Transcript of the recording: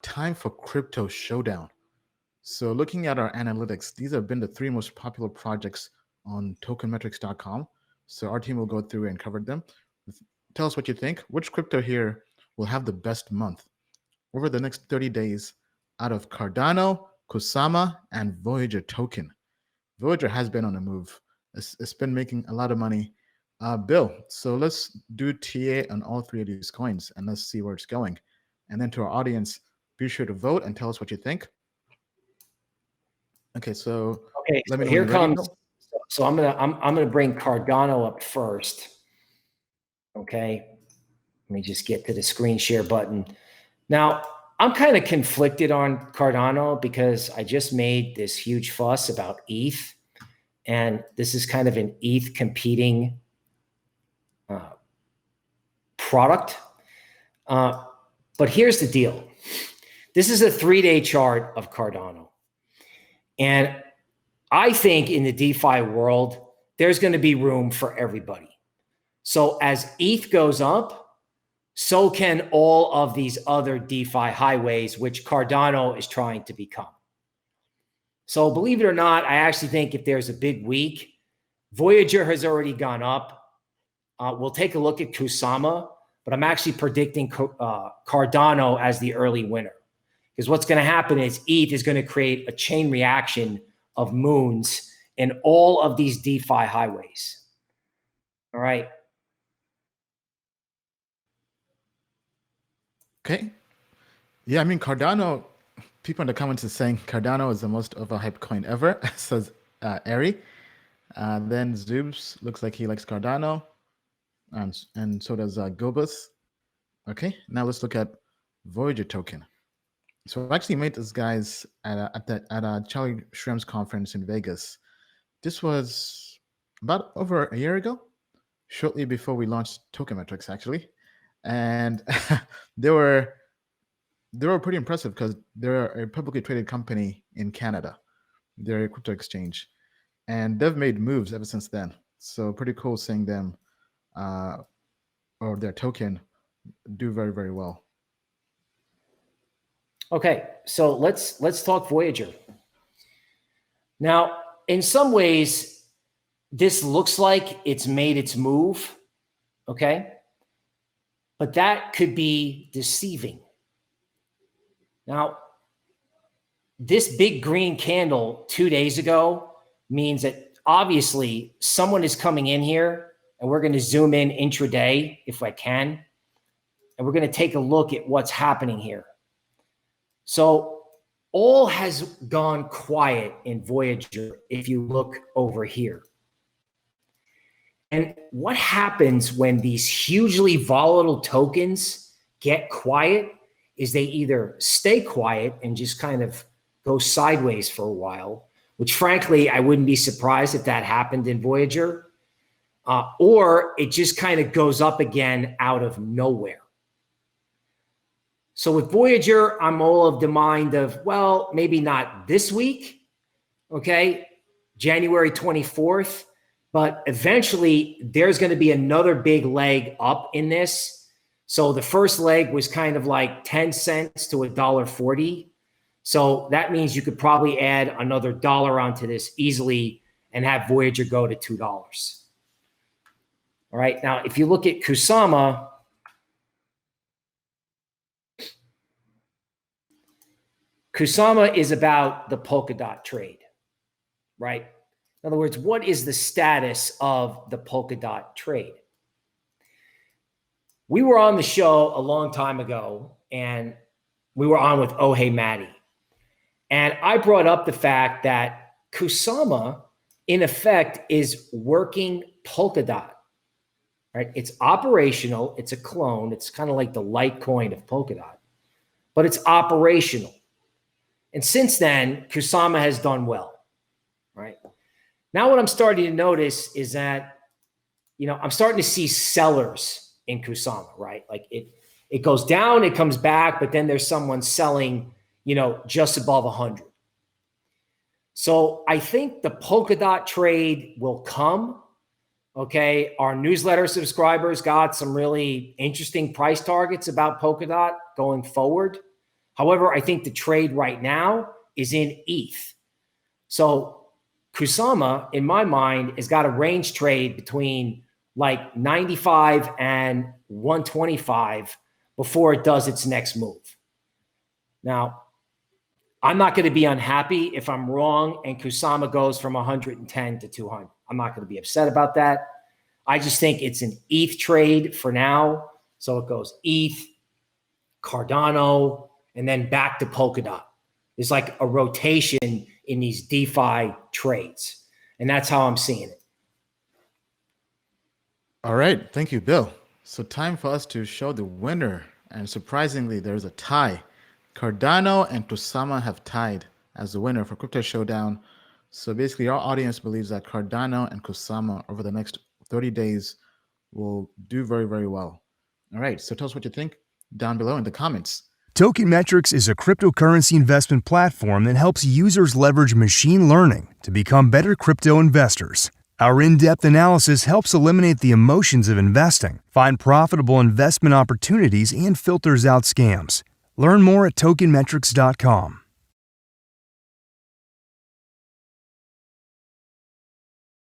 time for crypto showdown. So looking at our analytics, these have been the three most popular projects on tokenmetrics.com. So our team will go through and cover them. Tell us what you think. Which crypto here will have the best month over the next 30 days out of Cardano, Kusama, and Voyager token? Voyager has been on a move. It's been making a lot of money. Bill, so let's do TA on all three of these coins and let's see where it's going. And then to our audience, be sure to vote and tell us what you think. Okay, so let me know. Here comes. So I'm gonna bring Cardano up first. Okay, let me just get to the screen share button. Now I'm kind of conflicted on Cardano because I just made this huge fuss about ETH, and this is kind of an ETH competing product. But here's the deal. This is a 3-day chart of Cardano. And I think in the DeFi world, there's going to be room for everybody. So as ETH goes up, so can all of these other DeFi highways, which Cardano is trying to become. So believe it or not, I actually think if there's a big week, Voyager has already gone up. We'll take a look at Kusama, but I'm actually predicting Cardano as the early winner. Because what's going to happen is ETH is going to create a chain reaction of moons in all of these DeFi highways. All right. Okay. Yeah, I mean, Cardano, people in the comments are saying Cardano is the most overhyped coin ever, says Ari. Then Zoobs looks like he likes Cardano, and so does Gobus. Okay, now let's look at Voyager token. So I actually met this guys at Charlie Shrem's conference in Vegas. This was about over a year ago, shortly before we launched Token Metrics, actually. And they were pretty impressive because they're a publicly traded company in Canada. They're a crypto exchange, and they've made moves ever since then. So pretty cool seeing them or their token do very, very well. Okay, so let's talk Voyager. Now, in some ways, this looks like it's made its move, okay? But that could be deceiving. Now, this big green candle 2 days ago means that obviously someone is coming in here, and we're going to zoom in intraday if I can, and we're going to take a look at what's happening here. So all has gone quiet in Voyager if you look over here. And what happens when these hugely volatile tokens get quiet is they either stay quiet and just kind of go sideways for a while, which frankly, I wouldn't be surprised if that happened in Voyager, or it just kind of goes up again out of nowhere. So with Voyager, I'm all of the mind of, well, maybe not this week, okay, January 24th, but eventually there's going to be another big leg up in this. So the first leg was kind of like 10 cents to $1.40. So that means you could probably add another $1 onto this easily and have Voyager go to $2. All right, now if you look at Kusama, Kusama is about the Polkadot trade, right? In other words, what is the status of the Polkadot trade? We were on the show a long time ago, and we were on with Oh Hey Maddie. And I brought up the fact that Kusama, in effect, is working Polkadot, right? It's operational. It's a clone. It's kind of like the Litecoin of Polkadot, but it's operational. And since then, Kusama has done well, right? Now what I'm starting to notice is that, I'm starting to see sellers in Kusama, right? Like it goes down, it comes back, but then there's someone selling, just above 100. So I think the Polkadot trade will come, okay? Our newsletter subscribers got some really interesting price targets about Polkadot going forward. However, I think the trade right now is in ETH. So Kusama, in my mind, has got a range trade between like 95 and 125 before it does its next move. Now, I'm not going to be unhappy if I'm wrong and Kusama goes from 110 to 200. I'm not going to be upset about that. I just think it's an ETH trade for now. So it goes ETH, Cardano, and then back to Polkadot. It's like a rotation in these DeFi trades. And that's how I'm seeing it. All right. Thank you, Bill. So time for us to show the winner. And surprisingly, there's a tie. Cardano and Kusama have tied as the winner for Crypto Showdown. So basically, our audience believes that Cardano and Kusama over the next 30 days will do very, very well. All right. So tell us what you think down below in the comments. Token Metrics is a cryptocurrency investment platform that helps users leverage machine learning to become better crypto investors. Our in-depth analysis helps eliminate the emotions of investing, find profitable investment opportunities, and filters out scams. Learn more at tokenmetrics.com.